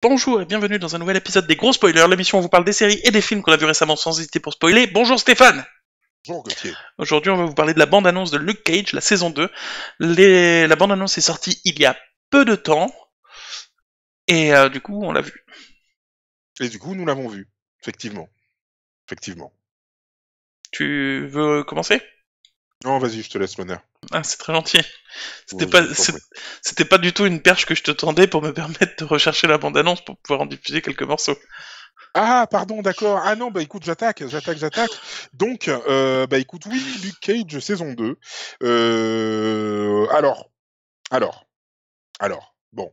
Bonjour et bienvenue dans un nouvel épisode des Gros Spoilers, l'émission où on vous parle des séries et des films qu'on a vus récemment sans hésiter pour spoiler. Bonjour Stéphane. Bonjour Gauthier. Aujourd'hui on va vous parler de la bande-annonce de Luke Cage, la saison 2. La bande-annonce est sortie il y a peu de temps et du coup on l'a vue. Et du coup, nous l'avons vu. Effectivement. Effectivement. Tu veux commencer? Non, vas-y, je te laisse l'honneur. Ah, c'est très gentil. C'était pas, Vas-y, je t'en prie. c'était pas du tout une perche que je te tendais pour me permettre de rechercher la bande-annonce pour pouvoir en diffuser quelques morceaux. Ah, pardon, d'accord. Ah non, bah écoute, j'attaque. Donc, bah écoute, oui, Luke Cage, saison 2. Alors, alors, bon.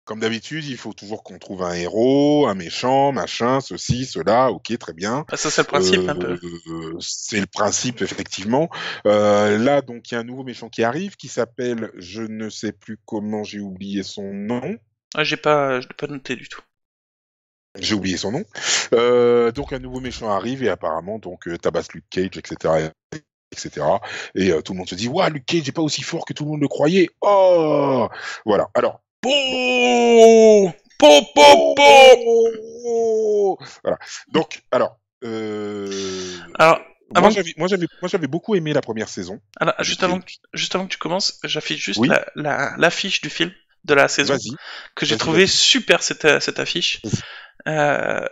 Comme d'habitude, il faut toujours qu'on trouve un héros, un méchant, machin, ceci, cela, ok, très bien. Ah, ça c'est le principe un peu. C'est le principe, effectivement. Là, donc, il y a un nouveau méchant qui arrive, qui s'appelle, je ne sais plus comment, j'ai oublié son nom. Ah, je l'ai pas noté du tout. J'ai oublié son nom. Donc, un nouveau méchant arrive et apparemment, donc, tabasse Luke Cage, etc. etc. Et tout le monde se dit, waouh, Luke Cage n'est pas aussi fort que tout le monde le croyait. Oh, voilà. Alors, bon. Po po po po. Oh, voilà. Donc, alors, Alors, avant que moi, j'avais beaucoup aimé la première saison Alors, de Luke Cage. juste avant que tu commences, j'affiche juste Oui, l'affiche du film, de la saison, vas-y, que j'ai vas-y, trouvé vas-y. super cette affiche. Vas-y. Euh,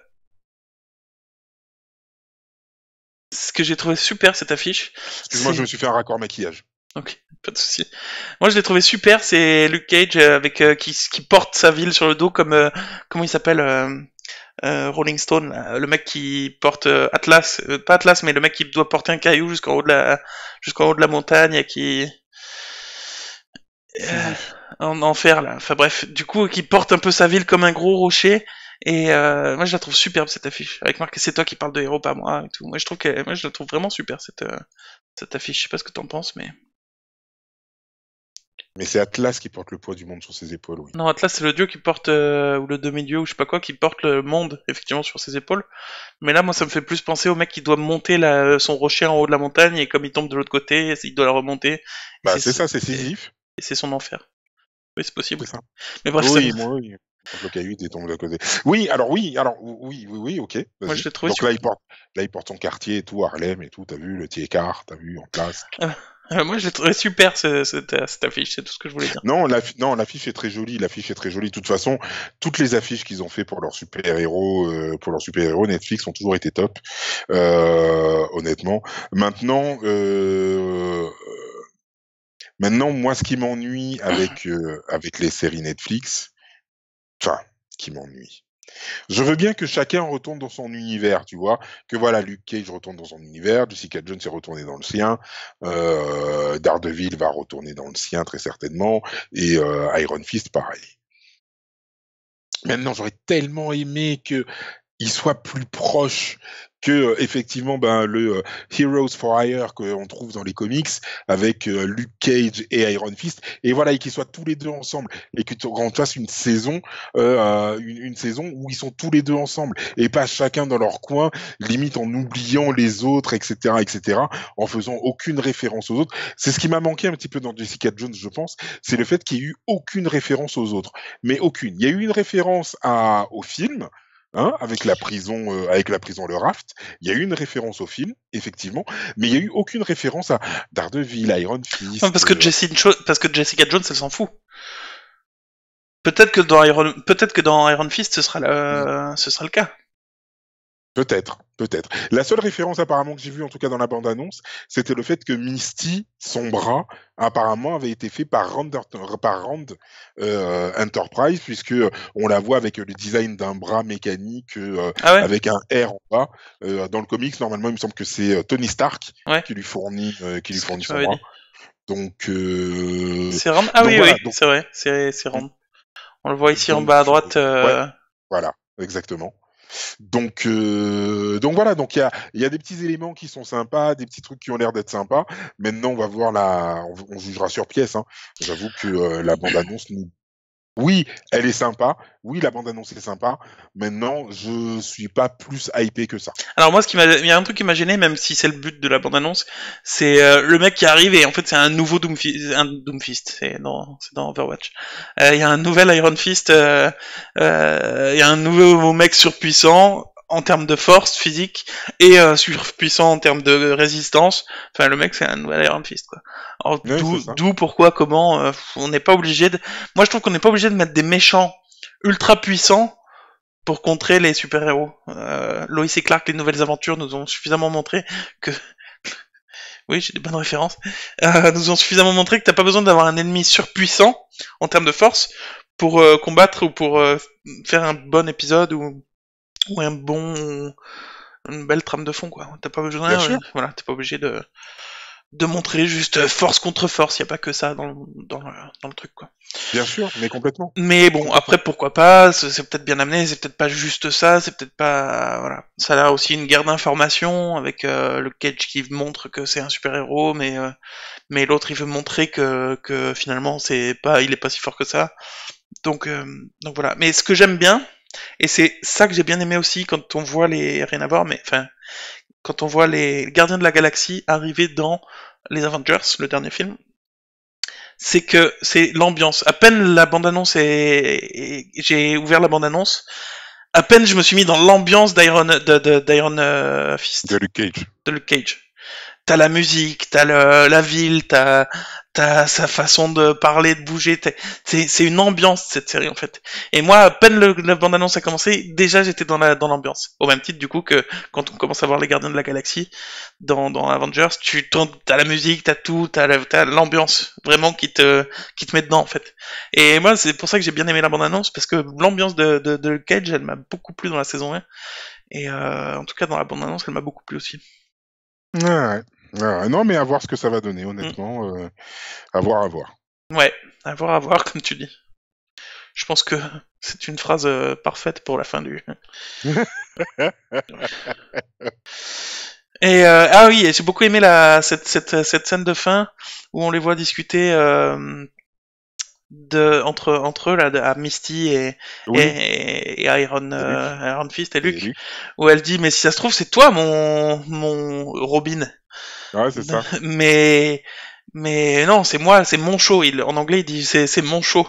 Ce que j'ai trouvé super cette affiche, Excuse-moi, je c'est... me suis fait un raccord maquillage. Ok, pas de souci. Moi, je l'ai trouvé super, c'est Luke Cage avec qui porte sa ville sur le dos comme... comment il s'appelle Rolling Stone, là, le mec qui porte Atlas, pas Atlas, mais le mec qui doit porter un caillou jusqu'en haut de la montagne et qui... Euh, Sisyphe. en enfer là. Enfin bref, du coup, qui porte un peu sa ville comme un gros rocher. Et moi, je la trouve superbe cette affiche. Avec marqué c'est toi qui parles de héros, pas moi et tout. Moi, je la trouve vraiment super cette affiche. Je sais pas ce que t'en penses, mais Mais c'est Atlas qui porte le poids du monde sur ses épaules, oui. non, Atlas c'est le dieu qui porte ou le demi-dieu ou je sais pas quoi qui porte le monde effectivement sur ses épaules. Mais là, moi, ça me fait plus penser au mec qui doit monter son rocher en haut de la montagne et comme il tombe de l'autre côté, il doit la remonter. Et Bah, c'est c'est ça, c'est et Sisyphe. c'est son enfer. Oui, c'est C'est possible. ça. Mais bref, Oui, moi, oui. Donc, le caillou, il tombe de côté. Oui, ok, moi, je vas-y. l'ai trouvé Donc super. là, il porte son quartier et tout, Harlem et tout, t'as vu, le Tiécar, t'as vu, en place. Moi, je l'ai trouvé super, cette affiche, c'est tout ce que je voulais dire. Non, l'affiche est très jolie, l'affiche est très jolie. De toute façon, toutes les affiches qu'ils ont fait pour leurs super-héros Netflix ont toujours été top, honnêtement. Maintenant, moi, ce qui m'ennuie avec les séries Netflix, enfin, qui m'ennuie. Je veux bien que chacun retourne dans son univers, tu vois. Que voilà, Luke Cage retourne dans son univers, Jessica Jones est retournée dans le sien, Daredevil va retourner dans le sien très certainement, et Iron Fist pareil. Maintenant, j'aurais tellement aimé que il soit plus proche que effectivement ben le Heroes for Hire qu'on trouve dans les comics avec Luke Cage et Iron Fist et voilà et qu'ils soient tous les deux ensemble et que qu'on fasse une saison où ils sont tous les deux ensemble et pas chacun dans leur coin limite en oubliant les autres etc en faisant aucune référence aux autres. C'est ce qui m'a manqué un petit peu dans Jessica Jones, je pense, c'est le fait qu'il y ait eu aucune référence aux autres, mais aucune. Il y a eu une référence au film, hein, avec la prison Le Raft. Il y a eu une référence au film, effectivement, mais il y a eu aucune référence à Daredevil, Iron Non, Fist. parce que Jessica Jones, elle s'en fout. Peut-être que dans Iron Fist, ce sera le cas. Peut-être. La seule référence apparemment que j'ai vue, en tout cas dans la bande-annonce, c'était le fait que Misty, son bras, apparemment avait été fait par Rand Enterprise, puisque on la voit avec le design d'un bras mécanique Ah ouais? avec un R en bas. Dans le comics, normalement, il me semble que c'est Tony Stark Ouais, qui lui c'est ce que fournit tu son m'avais bras. dit. Donc, C'est Rand? Ah oui, voilà. oui, c'est Rand. On le voit ici en Donc, bas à droite. ouais, voilà, exactement. Donc voilà, donc il y a des petits éléments qui sont sympas, des petits trucs qui ont l'air d'être sympas. Maintenant, on va voir on jugera sur pièce, hein. J'avoue que la bande-annonce nous Oui, elle est sympa. Oui, la bande-annonce est sympa. Maintenant, je suis pas plus hypé que ça. Alors moi, il y a un truc qui m'a gêné, même si c'est le but de la bande-annonce, c'est le mec qui arrive et en fait c'est un nouveau Doomfist, c'est dans Overwatch. Il y a un nouvel Iron Fist, il y a un nouveau mec surpuissant en termes de force physique et surpuissant en termes de résistance. Enfin, le mec c'est un nouvel Iron Fist quoi. Alors Oui, c'est ça. d'où pourquoi comment on n'est pas obligé de. Moi je trouve qu'on n'est pas obligé de mettre des méchants ultra puissants pour contrer les super-héros. Lois et Clark, les nouvelles aventures, nous ont suffisamment montré que... Oui, j'ai des bonnes références. Nous ont suffisamment montré que t'as pas besoin d'avoir un ennemi surpuissant en termes de force pour combattre ou pour faire un bon épisode ou un bon... une belle trame de fond, quoi. T'as pas Bien besoin... sûr, voilà, t'es pas obligé de montrer juste force contre force. Y a pas que ça dans le truc, quoi. bien sûr, mais complètement. Mais bon, Complètement. après pourquoi pas, c'est peut-être bien amené, c'est peut-être pas juste ça, c'est peut-être pas... Voilà. Ça a aussi une guerre d'informations avec le Cage qui montre que c'est un super-héros, mais l'autre il veut montrer que finalement il est pas si fort que ça. Donc, euh, donc voilà. Mais ce que j'aime bien, et c'est ça que j'ai bien aimé aussi quand on voit les... Rien à voir, mais enfin, quand on voit les Gardiens de la Galaxie arriver dans les Avengers, le dernier film, c'est que c'est l'ambiance. À peine la bande-annonce j'ai ouvert la bande-annonce, à peine je me suis mis dans l'ambiance d'Iron De Fist, Luke Cage. de Luke Cage. T'as la musique, la ville, t'as sa façon de parler, de bouger. C'est une ambiance cette série en fait. Et moi, à peine la bande annonce a commencé, déjà j'étais dans l'ambiance. Au même titre du coup que quand on commence à voir les Gardiens de la Galaxie dans Avengers, t'as la musique, t'as l'ambiance vraiment qui te met dedans en fait. Et moi, c'est pour ça que j'ai bien aimé la bande annonce parce que l'ambiance de Cage, elle m'a beaucoup plu dans la saison 1. Et en tout cas dans la bande annonce, elle m'a beaucoup plu aussi. Ouais, ouais. Ouais, ouais. Non, mais à voir ce que ça va donner, Mm. honnêtement. À voir, à voir. Ouais, à voir, comme tu dis. Je pense que c'est une phrase parfaite pour la fin du. Et ah oui, j'ai beaucoup aimé cette scène de fin où on les voit discuter entre eux là, à Misty Oui, et et Luke. Iron Fist et Et Luke, Luke. où elle dit mais si ça se trouve c'est toi mon Robin, Ouais, c'est ça. mais non c'est moi, c'est mon show. En anglais il dit c'est mon show,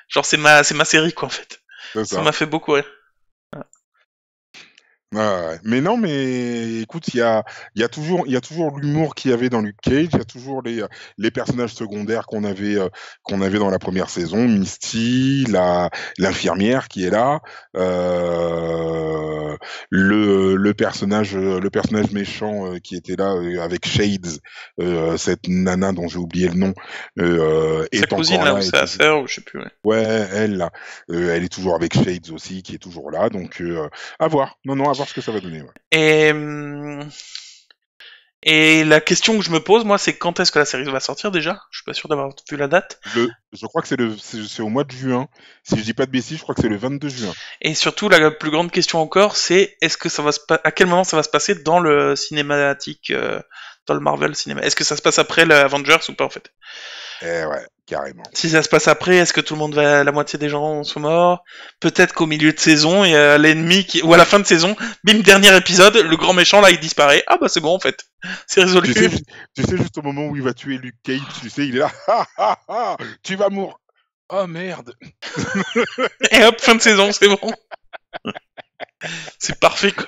genre c'est ma série quoi en fait. C'est Ça ça. m'a fait beaucoup rire. Ouais, ouais. Mais non, mais écoute, il y a toujours l'humour qu'il y avait dans Luke Cage, il y a toujours les personnages secondaires qu'on avait dans la première saison, Misty, l'infirmière qui est là, le personnage méchant qui était là avec Shades, cette nana dont j'ai oublié le nom, Sa est cousine encore là ou là et sa toujours. sœur ou je sais plus. Ouais. Ouais, elle là, elle est toujours avec Shades aussi, qui est toujours là, donc à voir. Non, non, à voir ce que ça va donner. Ouais. Et et la question que je me pose moi c'est quand est-ce que la série va sortir déjà? Je suis pas sûr d'avoir vu la date. Je crois que c'est au mois de juin. Si je dis pas de bêtises, je crois que c'est le 22 juin. Et surtout la plus grande question encore c'est est-ce que à quel moment ça va se passer dans le cinématique dans le Marvel cinéma? Est-ce que ça se passe après l'Avengers ou pas en fait? Eh ouais, carrément. Si ça se passe après, est-ce que tout le monde la moitié des gens sont morts? Peut-être qu'au milieu de saison, il y a l'ennemi ou à la fin de saison, bim, dernier épisode, le grand méchant là, il disparaît. Ah bah c'est bon en fait, c'est résolu. Tu sais, tu sais juste au moment où il va tuer Luke Cage, tu sais, il est là, ah, ah, ah, tu vas mourir. Oh merde. Et hop, fin de saison, c'est bon. C'est parfait quoi.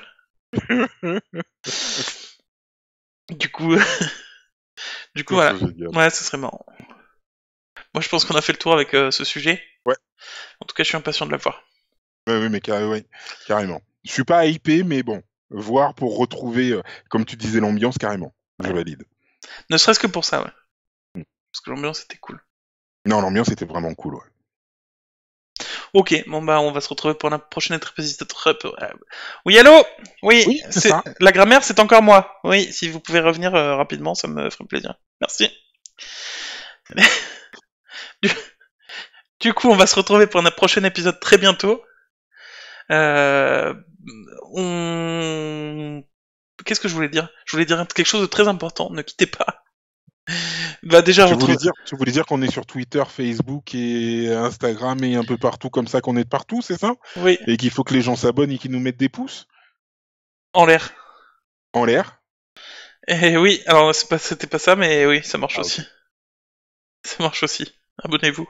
Du coup, du coup Ça voilà. serait génial. Ouais, ce serait marrant. Moi je pense qu'on a fait le tour avec ce sujet. Ouais, En tout cas, je suis impatient de la voir. ouais, ouais, mais ouais, carrément. Je suis pas hypé, mais bon, voir pour retrouver, comme tu disais, l'ambiance, carrément. Je Ouais. valide. Ne serait-ce que pour ça, ouais. Mm. Parce que l'ambiance était cool. Non, l'ambiance était vraiment cool, ouais. Ok, bon bah on va se retrouver pour la prochaine épisode. Oui, allô. Oui, Oui, c'est c'est ça. la grammaire, c'est encore moi. Oui, si vous pouvez revenir rapidement, ça me ferait plaisir. Merci. Du, du coup, on va se retrouver pour un prochain épisode très bientôt. Euh, on... Qu'est-ce que je voulais dire? Je voulais dire quelque chose de très important. Ne quittez pas. Bah déjà, Tu voulais dire qu'on est sur Twitter, Facebook et Instagram et un peu partout comme ça, qu'on est de partout, c'est ça? oui, Et qu'il faut que les gens s'abonnent et qu'ils nous mettent des pouces en l'air. en l'air? Et oui, alors c'était pas ça, mais oui, ça marche Ah, aussi. ok. Ça marche aussi. Abonnez-vous.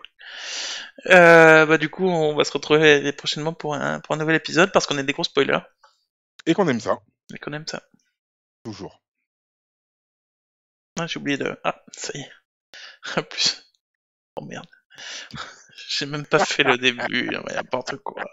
Bah du coup, on va se retrouver prochainement pour un nouvel épisode parce qu'on est des gros spoilers Et qu'on aime ça, et qu'on aime ça. toujours. Ah, j'ai oublié de... Ah, ça y est. En plus. Oh merde. J'ai même pas fait le début, n'importe quoi.